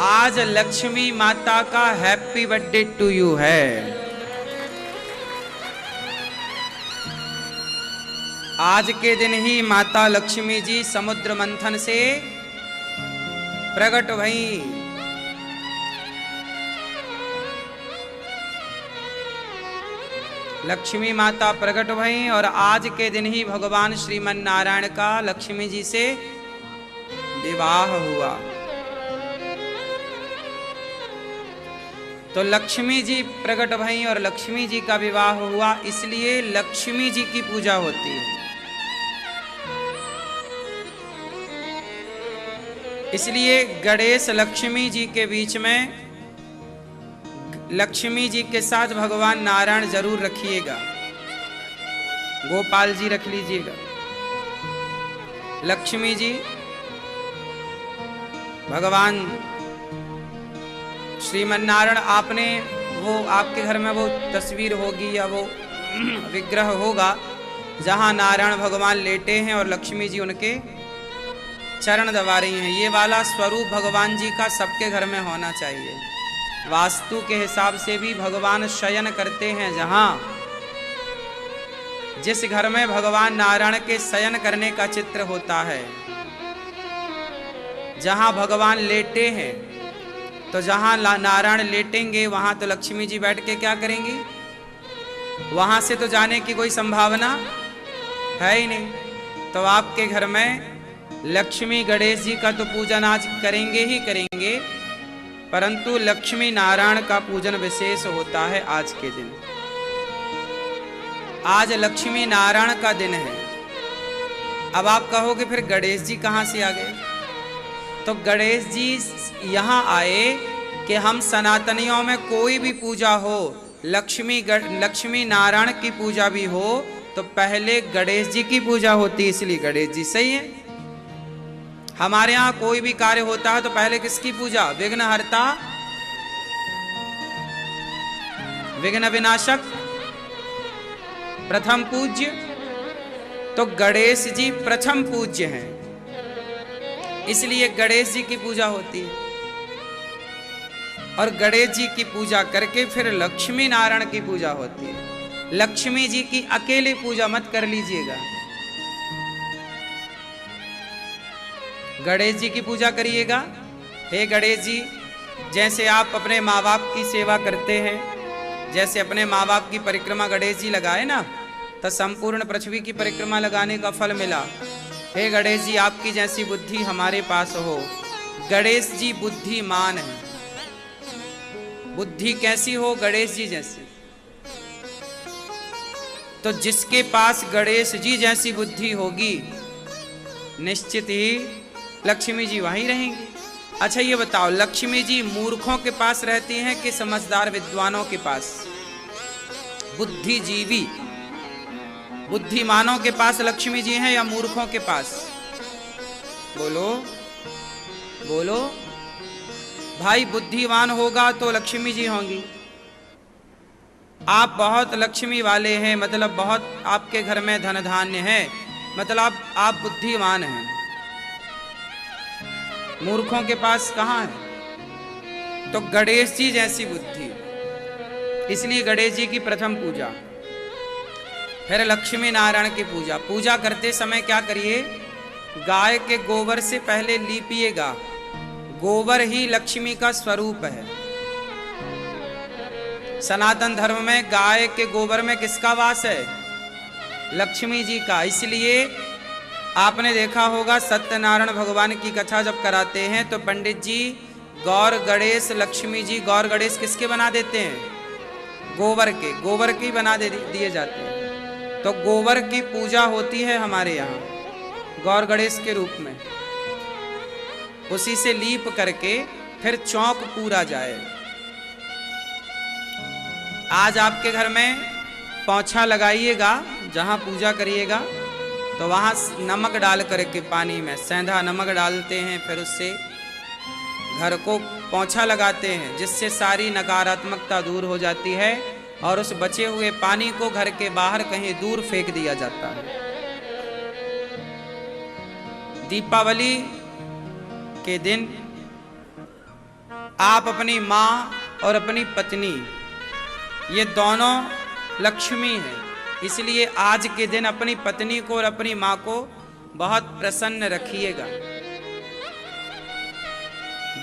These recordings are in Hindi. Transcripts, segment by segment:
आज लक्ष्मी माता का हैप्पी बर्थडे टू यू है। आज के दिन ही माता लक्ष्मी जी समुद्र मंथन से प्रकट भई। लक्ष्मी माता प्रकट भई और आज के दिन ही भगवान श्रीमन नारायण का लक्ष्मी जी से विवाह हुआ। तो लक्ष्मी जी प्रकट भई और लक्ष्मी जी का विवाह हुआ, इसलिए लक्ष्मी जी की पूजा होती है। इसलिए गणेश लक्ष्मी जी के बीच में लक्ष्मी जी के साथ भगवान नारायण जरूर रखिएगा, गोपाल जी रख लीजिएगा। लक्ष्मी जी भगवान श्रीमन नारायण, आपने वो आपके घर में वो तस्वीर होगी या वो विग्रह होगा जहां नारायण भगवान लेटे हैं और लक्ष्मी जी उनके चरण दबा रही हैं। ये वाला स्वरूप भगवान जी का सबके घर में होना चाहिए। वास्तु के हिसाब से भी भगवान शयन करते हैं, जहां जिस घर में भगवान नारायण के शयन करने का चित्र होता है, जहां भगवान लेटे हैं, तो जहां नारायण लेटेंगे वहां तो लक्ष्मी जी बैठ के क्या करेंगी? वहां से तो जाने की कोई संभावना है ही नहीं। तो आपके घर में लक्ष्मी गणेश जी का तो पूजन आज करेंगे ही करेंगे, परंतु लक्ष्मी नारायण का पूजन विशेष होता है आज के दिन। आज लक्ष्मी नारायण का दिन है। अब आप कहोगे फिर गणेश जी कहां से आ गए? तो गणेश जी यहां आए कि हम सनातनियों में कोई भी पूजा हो, लक्ष्मी नारायण की पूजा भी हो, तो पहले गणेश जी की पूजा होती है, इसलिए गणेश जी सही है। हमारे यहां कोई भी कार्य होता है तो पहले किसकी पूजा? विघ्नहर्ता, विघ्न विनाशक, प्रथम पूज्य। तो गणेश जी प्रथम पूज्य हैं, इसलिए गणेश जी की पूजा होती है। और गणेश जी की पूजा करके फिर लक्ष्मी नारायण की पूजा होती है। लक्ष्मी जी की अकेले पूजा मत कर लीजिएगा, गणेश जी की पूजा करिएगा। हे गणेश जी, जैसे आप अपने माँ बाप की सेवा करते हैं, जैसे अपने माँ बाप की परिक्रमा गणेश जी लगाए ना, तो संपूर्ण पृथ्वी की परिक्रमा लगाने का फल मिला। हे गणेश जी, आपकी जैसी बुद्धि हमारे पास हो। गणेश जी बुद्धिमान है। बुद्धि कैसी हो? गणेश जी जैसी। तो जिसके पास गणेश जी जैसी बुद्धि होगी, निश्चित ही लक्ष्मी जी वहीं रहेंगी। अच्छा ये बताओ, लक्ष्मी जी मूर्खों के पास रहती हैं कि समझदार विद्वानों के पास? बुद्धिजीवी बुद्धिमानों के पास लक्ष्मी जी हैं या मूर्खों के पास? बोलो बोलो भाई। बुद्धिमान होगा तो लक्ष्मी जी होंगी। आप बहुत लक्ष्मी वाले हैं, मतलब बहुत आपके घर में धन धान्य है, मतलब आप बुद्धिमान हैं। मूर्खों के पास कहाँ है? तो गणेश जी जैसी बुद्धि, इसलिए गणेश जी की प्रथम पूजा। फिर लक्ष्मी नारायण की पूजा। पूजा करते समय क्या करिए? गाय के गोबर से पहले लीपिएगा। गोबर ही लक्ष्मी का स्वरूप है। सनातन धर्म में गाय के गोबर में किसका वास है? लक्ष्मी जी का। इसलिए आपने देखा होगा सत्यनारायण भगवान की कथा जब कराते हैं तो पंडित जी गौर गणेश लक्ष्मी जी, गौर गणेश किसके बना देते हैं? गोबर के। गोबर की बना दिए जाते हैं। तो गोबर की पूजा होती है हमारे यहाँ गौर गणेश के रूप में। उसी से लीप करके फिर चौक पूरा जाए। आज आपके घर में पोंछा लगाइएगा, जहां पूजा करिएगा तो वहां नमक डाल करके पानी में सेंधा नमक डालते हैं, फिर उससे घर को पोंछा लगाते हैं, जिससे सारी नकारात्मकता दूर हो जाती है और उस बचे हुए पानी को घर के बाहर कहीं दूर फेंक दिया जाता है। दीपावली के दिन आप अपनी माँ और अपनी पत्नी ये दोनों लक्ष्मी हैं, इसलिए आज के दिन अपनी पत्नी को और अपनी माँ को बहुत प्रसन्न रखिएगा।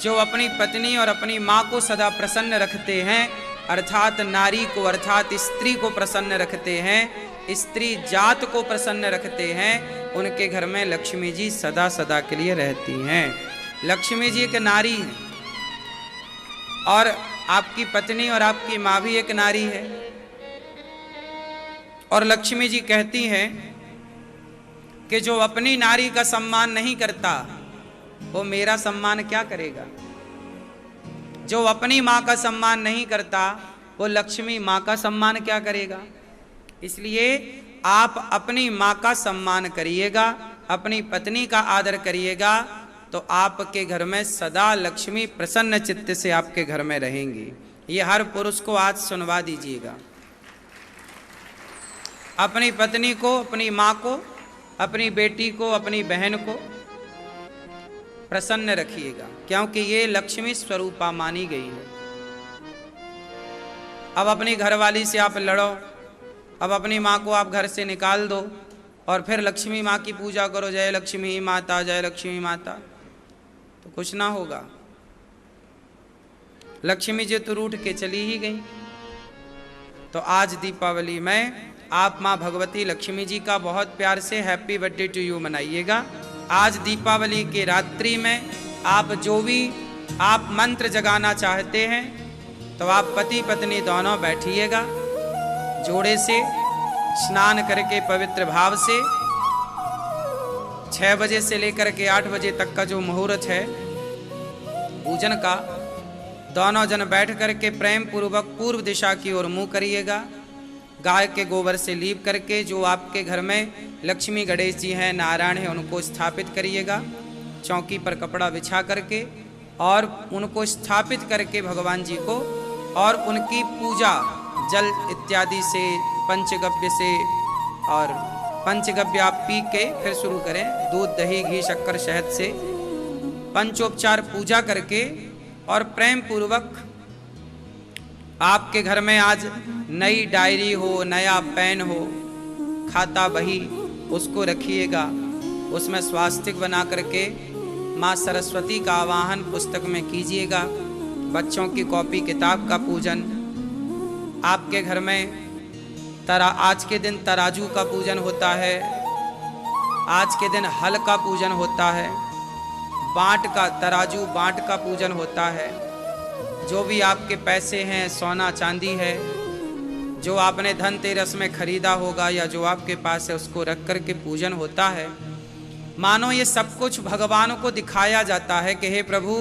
जो अपनी पत्नी और अपनी माँ को सदा प्रसन्न रखते हैं, अर्थात नारी को अर्थात स्त्री को प्रसन्न रखते हैं, स्त्री जात को प्रसन्न रखते हैं, उनके घर में लक्ष्मी जी सदा सदा के लिए रहती हैं। लक्ष्मी जी एक नारी है और आपकी पत्नी और आपकी माँ भी एक नारी है। और लक्ष्मी जी कहती हैं कि जो अपनी नारी का सम्मान नहीं करता वो मेरा सम्मान क्या करेगा। जो अपनी माँ का सम्मान नहीं करता वो लक्ष्मी माँ का सम्मान क्या करेगा। इसलिए आप अपनी माँ का सम्मान करिएगा, अपनी पत्नी का आदर करिएगा, तो आपके घर में सदा लक्ष्मी प्रसन्न चित्त से आपके घर में रहेंगी। ये हर पुरुष को आज सुनवा दीजिएगा। अपनी पत्नी को, अपनी माँ को, अपनी बेटी को, अपनी बहन को प्रसन्न रखिएगा, क्योंकि ये लक्ष्मी स्वरूपा मानी गई है। अब अपनी घरवाली से आप लड़ो, अब अपनी माँ को आप घर से निकाल दो और फिर लक्ष्मी माँ की पूजा करो, जय लक्ष्मी माता, जय लक्ष्मी माता, तो कुछ ना होगा। लक्ष्मी जी तो रूठ के चली ही गई। तो आज दीपावली में आप माँ भगवती लक्ष्मी जी का बहुत प्यार से हैप्पी बर्थडे टू यू मनाइएगा। आज दीपावली के रात्रि में आप जो भी आप मंत्र जगाना चाहते हैं तो आप पति पत्नी दोनों बैठिएगा, जोड़े से स्नान करके पवित्र भाव से 6 बजे से लेकर के 8 बजे तक का जो मुहूर्त है पूजन का, दोनों जन बैठ करके प्रेम पूर्वक पूर्व दिशा की ओर मुंह करिएगा। गाय के गोबर से लीप करके जो आपके घर में लक्ष्मी गणेश जी हैं, नारायण हैं, उनको स्थापित करिएगा। चौकी पर कपड़ा बिछा करके और उनको स्थापित करके भगवान जी को और उनकी पूजा जल इत्यादि से, पंचगव्य से, और पंचगव्य आप पी के फिर शुरू करें, दूध दही घी शक्कर शहद से पंचोपचार पूजा करके और प्रेम पूर्वक आपके घर में आज नई डायरी हो, नया पेन हो, खाता बही, उसको रखिएगा। उसमें स्वास्तिक बना करके माँ सरस्वती का आवाहन पुस्तक में कीजिएगा। बच्चों की कॉपी किताब का पूजन, आपके घर में आज के दिन तराजू का पूजन होता है, आज के दिन हल का पूजन होता है, बांट का, तराजू बांट का पूजन होता है। जो भी आपके पैसे हैं, सोना चांदी है, जो आपने धनतेरस में खरीदा होगा या जो आपके पास है, उसको रख कर के पूजन होता है। मानो ये सब कुछ भगवान को दिखाया जाता है कि हे प्रभु,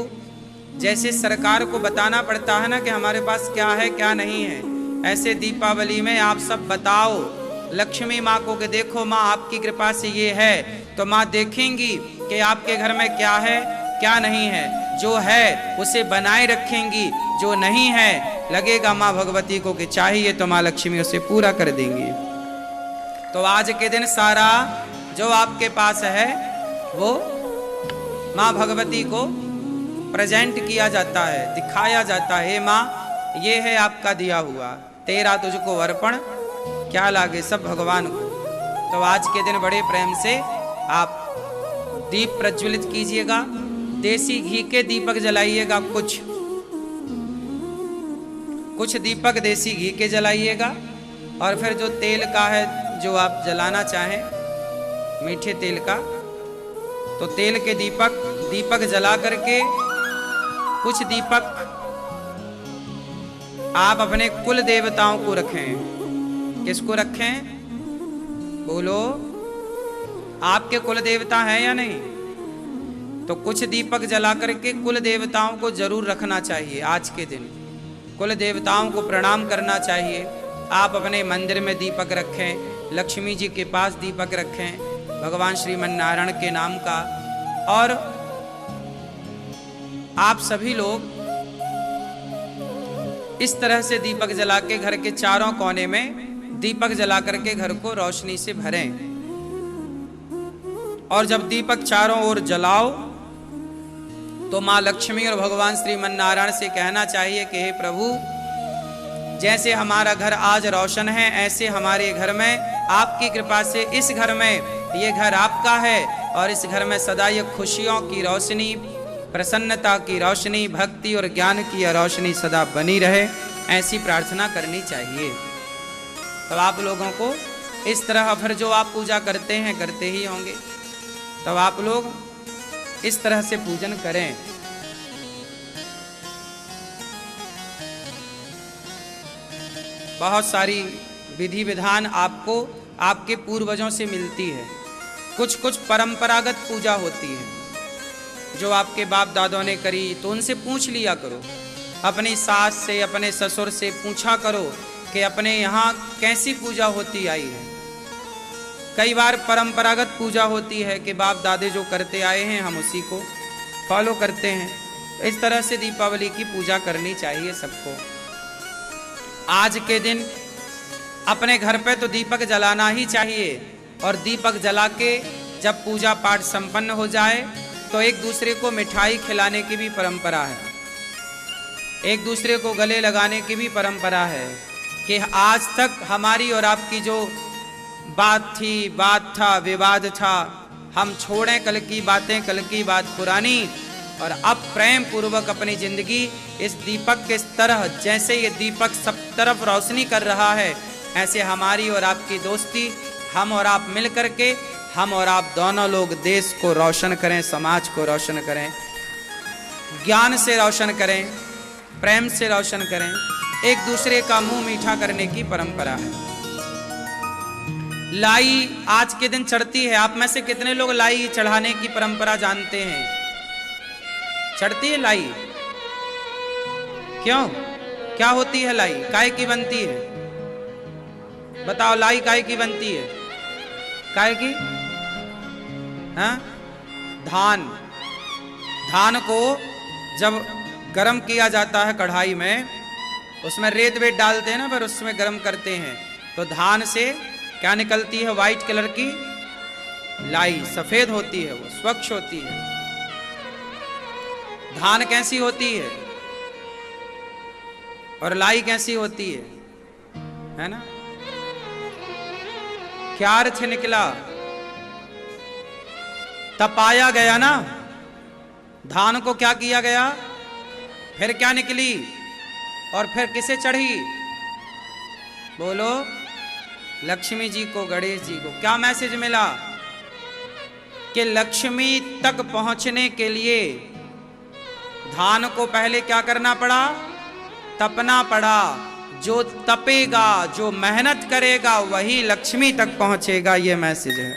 जैसे सरकार को बताना पड़ता है ना कि हमारे पास क्या है क्या नहीं है, ऐसे दीपावली में आप सब बताओ लक्ष्मी माँ को कि देखो माँ आपकी कृपा से ये है, तो माँ देखेंगी कि आपके घर में क्या है क्या नहीं है। जो है उसे बनाए रखेंगी, जो नहीं है लगेगा माँ भगवती को कि चाहिए तो माँ लक्ष्मी उसे पूरा कर देंगी। तो आज के दिन सारा जो आपके पास है वो माँ भगवती को प्रेजेंट किया जाता है, दिखाया जाता है। माँ ये है आपका दिया हुआ, तेरा तुझको अर्पण क्या लागे सब भगवान को। तो आज के दिन बड़े प्रेम से आप दीप प्रज्वलित कीजिएगा, देसी घी के दीपक जलाइएगा, कुछ दीपक देसी घी के जलाइएगा, और फिर जो तेल का है जो आप जलाना चाहें मीठे तेल का, तो तेल के दीपक जला करके कुछ दीपक आप अपने कुल देवताओं को रखें। किसको रखें बोलो, आपके कुल देवता हैं या नहीं? तो कुछ दीपक जला करके कुल देवताओं को जरूर रखना चाहिए। आज के दिन कुल देवताओं को प्रणाम करना चाहिए। आप अपने मंदिर में दीपक रखें, लक्ष्मी जी के पास दीपक रखें भगवान श्रीमन नारायण के नाम का। और आप सभी लोग इस तरह से दीपक जला के घर के चारों कोने में दीपक जला करके घर को रोशनी से भरें। और जब दीपक चारों ओर जलाओ तो माँ लक्ष्मी और भगवान श्रीमन्नारायण से कहना चाहिए कि हे प्रभु, जैसे हमारा घर आज रोशन है, ऐसे हमारे घर में आपकी कृपा से इस घर में, ये घर आपका है और इस घर में सदा ये खुशियों की रोशनी, प्रसन्नता की रोशनी, भक्ति और ज्ञान की रोशनी सदा बनी रहे, ऐसी प्रार्थना करनी चाहिए। तब आप लोगों को इस तरह फिर जो आप पूजा करते हैं करते ही होंगे, तब आप लोग इस तरह से पूजन करें। बहुत सारी विधि विधान आपको आपके पूर्वजों से मिलती है। कुछ कुछ परंपरागत पूजा होती है जो आपके बाप दादों ने करी, तो उनसे पूछ लिया करो। अपनी सास से, अपने ससुर से पूछा करो कि अपने यहाँ कैसी पूजा होती आई है। कई बार परंपरागत पूजा होती है कि बाप दादे जो करते आए हैं हम उसी को फॉलो करते हैं। इस तरह से दीपावली की पूजा करनी चाहिए सबको। आज के दिन अपने घर पे तो दीपक जलाना ही चाहिए, और दीपक जला के जब पूजा पाठ संपन्न हो जाए तो एक दूसरे को मिठाई खिलाने की भी परंपरा है, एक दूसरे को गले लगाने की भी परंपरा है। कि आज तक हमारी और आपकी जो बात था, विवाद था, हम छोड़ें कल की बातें, कल की बात पुरानी, और अब प्रेम पूर्वक अपनी जिंदगी इस दीपक के तरह, जैसे ये दीपक सब तरफ रोशनी कर रहा है, ऐसे हमारी और आपकी दोस्ती, हम और आप मिल करके, हम और आप दोनों लोग देश को रोशन करें, समाज को रोशन करें, ज्ञान से रोशन करें, प्रेम से रोशन करें। एक दूसरे का मुंह मीठा करने की परंपरा है। लाई आज के दिन चढ़ती है। आप में से कितने लोग लाई चढ़ाने की परंपरा जानते हैं? चढ़ती है लाई? क्यों? क्या होती है लाई? काय की बनती है? बताओ, लाई काय की बनती है? काय की? हाँ? धान को जब गरम किया जाता है कढ़ाई में, उसमें रेत वेत डालते हैं ना, फिर उसमें गरम करते हैं, तो धान से क्या निकलती है? व्हाइट कलर की लाई, सफेद होती है, वो स्वच्छ होती है। धान कैसी होती है और लाई कैसी होती है ना? क्या अर्थ निकला? तपाया गया ना, धान को क्या किया गया, फिर क्या निकली, और फिर किसे चढ़ी? बोलो, लक्ष्मी जी को, गणेश जी को। क्या मैसेज मिला? कि लक्ष्मी तक पहुंचने के लिए धान को पहले क्या करना पड़ा? तपना पड़ा। जो तपेगा, जो मेहनत करेगा, वही लक्ष्मी तक पहुंचेगा। ये मैसेज है।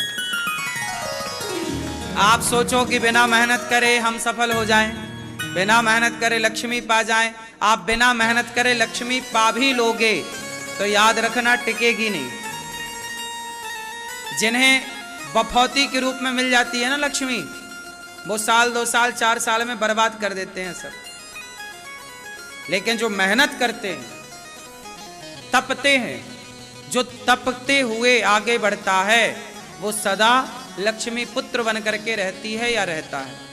आप सोचो कि बिना मेहनत करे हम सफल हो जाएं, बिना मेहनत करे लक्ष्मी पा जाएं। आप बिना मेहनत करे लक्ष्मी पा भी लोगे तो याद रखना टिकेगी नहीं। जिन्हें बफौती के रूप में मिल जाती है ना लक्ष्मी, वो साल 2 साल 4 साल में बर्बाद कर देते हैं सब। लेकिन जो मेहनत करते हैं, तपते हैं, जो तपते हुए आगे बढ़ता है, वो सदा लक्ष्मी पुत्र बन करके रहती है या रहता है।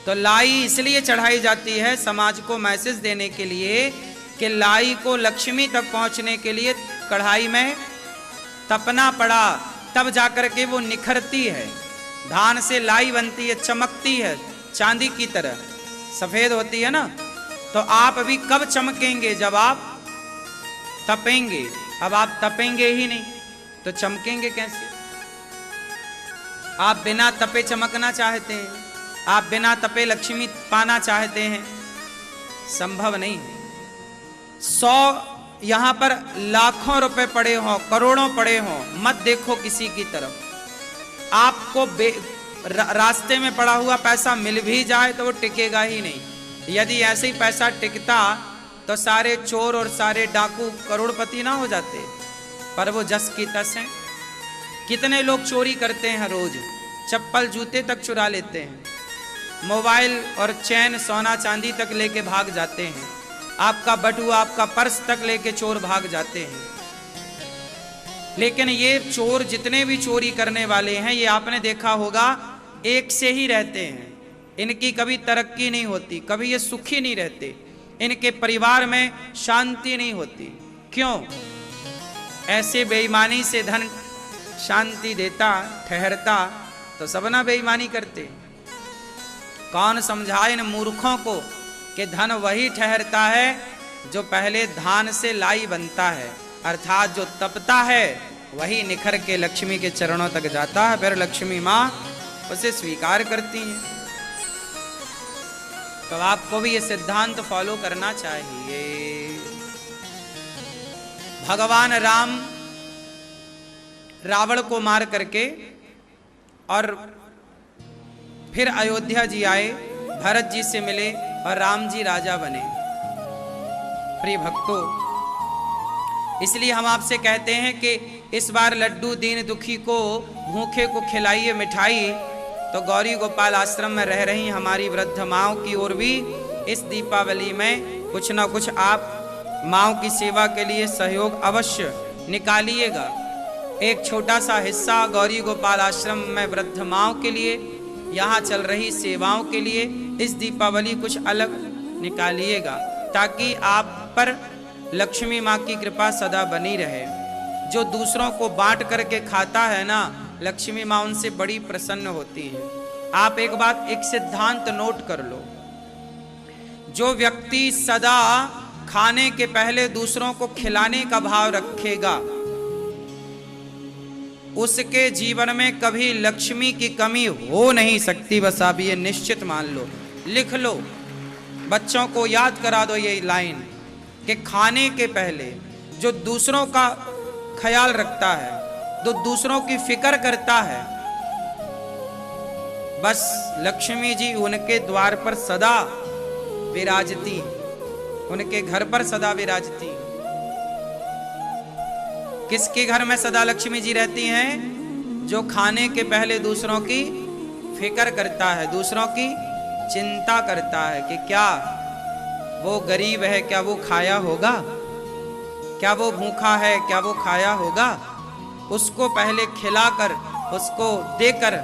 तो लाई इसलिए चढ़ाई जाती है समाज को मैसेज देने के लिए कि लाई को लक्ष्मी तक पहुंचने के लिए कढ़ाई में तपना पड़ा, तब जाकर के वो निखरती है। धान से लाई बनती है, चमकती है, चांदी की तरह सफेद होती है ना। तो आप अभी कब चमकेंगे? जब आप तपेंगे। अब आप तपेंगे ही नहीं तो चमकेंगे कैसे? आप बिना तपे चमकना चाहते हैं, आप बिना तपे लक्ष्मी पाना चाहते हैं, संभव नहीं। 100 यहां पर लाखों रुपए पड़े हों, करोड़ों पड़े हों, मत देखो किसी की तरफ। आपको रास्ते में पड़ा हुआ पैसा मिल भी जाए तो वो टिकेगा ही नहीं। यदि ऐसे ही पैसा टिकता तो सारे चोर और सारे डाकू करोड़पति ना हो जाते। पर वो जस की तस हैं। कितने लोग चोरी करते हैं रोज, चप्पल जूते तक चुरा लेते हैं, मोबाइल और चैन सोना चांदी तक लेके भाग जाते हैं, आपका बटुआ आपका पर्स तक लेके चोर भाग जाते हैं। लेकिन ये चोर जितने भी चोरी करने वाले हैं, ये आपने देखा होगा एक से ही रहते हैं। इनकी कभी तरक्की नहीं होती, कभी ये सुखी नहीं रहते, इनके परिवार में शांति नहीं होती। क्यों? ऐसे बेईमानी से धन शांति देता, ठहरता तो सब ना बेईमानी करते। कौन समझाए इन मूर्खों को कि धन वही ठहरता है जो पहले धान से लाई बनता है, अर्थात जो तपता है वही निखर के लक्ष्मी के चरणों तक जाता है, फिर लक्ष्मी माँ उसे स्वीकार करती हैं। तो आपको भी ये सिद्धांत फॉलो करना चाहिए। भगवान राम रावण को मार करके और फिर अयोध्या जी आए, भरत जी से मिले और राम जी राजा बने। प्रिय भक्तों, इसलिए हम आपसे कहते हैं कि इस बार लड्डू दीन दुखी को, भूखे को खिलाइए मिठाई। तो गौरी गोपाल आश्रम में रह रही हमारी वृद्ध माँओं की ओर भी इस दीपावली में कुछ ना कुछ आप माँओं की सेवा के लिए सहयोग अवश्य निकालिएगा। एक छोटा सा हिस्सा गौरी गोपाल आश्रम में वृद्ध माँओं के लिए, यहाँ चल रही सेवाओं के लिए इस दीपावली कुछ अलग निकालिएगा, ताकि आप पर लक्ष्मी माँ की कृपा सदा बनी रहे। जो दूसरों को बांट करके खाता है ना, लक्ष्मी माँ उनसे बड़ी प्रसन्न होती हैं। आप एक बात, एक सिद्धांत नोट कर लो, जो व्यक्ति सदा खाने के पहले दूसरों को खिलाने का भाव रखेगा, उसके जीवन में कभी लक्ष्मी की कमी हो नहीं सकती। बस आप ये निश्चित मान लो, लिख लो, बच्चों को याद करा दो ये लाइन कि खाने के पहले जो दूसरों का ख्याल रखता है, जो दूसरों की फिक्र करता है, बस लक्ष्मी जी उनके द्वार पर सदा विराजती, उनके घर पर सदा विराजती। किसके घर में सदा लक्ष्मी जी रहती हैं? जो खाने के पहले दूसरों की फिक्र करता है, दूसरों की चिंता करता है कि क्या वो गरीब है, क्या वो खाया होगा, क्या वो भूखा है, क्या वो खाया होगा। उसको पहले खिलाकर, उसको देकर